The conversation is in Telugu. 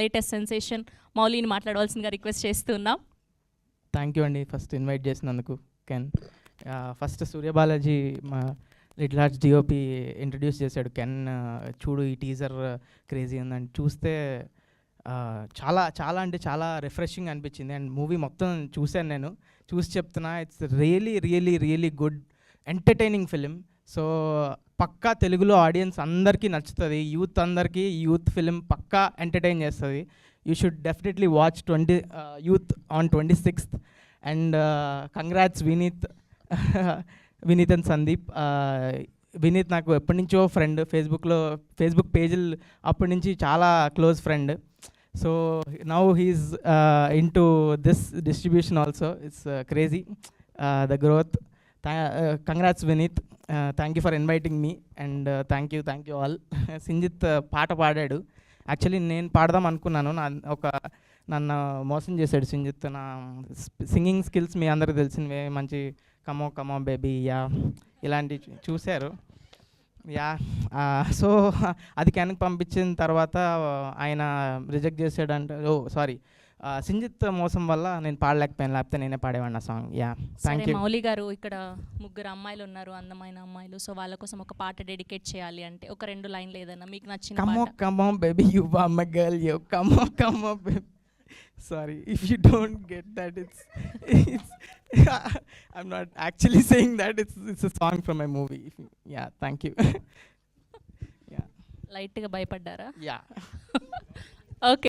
లేటెస్ట్ సెన్సేషన్ మౌలిని మాట్లాడవలసిందిగా రిక్వెస్ట్ చేస్తున్నాం. థ్యాంక్ యూ అండి ఫస్ట్ ఇన్వైట్ చేసినందుకు. కెన్ ఫస్ట్ సూర్యబాలాజీ మా లిటిల్ హార్ట్స్ డిఓపి ఇంట్రడ్యూస్ చేశాడు. కెన్ చూడు ఈ టీజర్ క్రేజీ ఉందని చూస్తే చాలా చాలా అంటే చాలా రిఫ్రెషింగ్ అనిపించింది. అండ్ మూవీ మొత్తం చూశాను, నేను చూసి చెప్తున్నా, it's really really really good entertaining film. So పక్కా తెలుగులో ఆడియన్స్ అందరికీ నచ్చుతుంది, యూత్ అందరికీ యూత్ ఫిలిం పక్కా ఎంటర్టైన్ చేస్తుంది. You should definitely watch youth on 26th. And congrats Vineeth and Sandeep. Vineeth నాకు ఎప్పటి నుంచో ఫ్రెండ్, ఫేస్బుక్ పేజీలు అప్పటి నుంచి చాలా close friend. So now he's into this distribution also. It's crazy the growth. Congrats Vineeth, thank you for inviting me. And thank you all. Sinjith పాట పాడాడు. యాక్చువల్లీ నేను పాడదాం అనుకున్నాను, నన్ను మోసం చేశాడు సింజిత్. నా సింగింగ్ స్కిల్స్ మీ అందరికి తెలిసినవే, మంచి కమో బేబీ యా ఇలాంటివి చూశారు. యా సో అది కెన్కి పంపించిన తర్వాత ఆయన రిజెక్ట్ చేసాడంటే, సారీ, సింజిత్ మోసం వల్ల నేను పాడలేకపోయాను, లేకపోతే నేనే పాడేవాడిని ఆ song. Yeah thank you. Mouli గారు, ఇక్కడ ముగ్గురు అమ్మాయిలు ఉన్నారు, అందమైన అమ్మాయిలు. సో వాళ్ళ కోసం ఒక పాట డెడికేట్ చేయాలి అంటే ఒక 2 లైన్లు ఏదైనా మీకు నచ్చిన come on baby you are my girl you come on baby. Sorry if you don't get that, it's I'm not actually saying that, it's a song from my movie. Yeah, thank you. Yeah, లైట్గా భయపడ్డారా? yeah. ఓకే.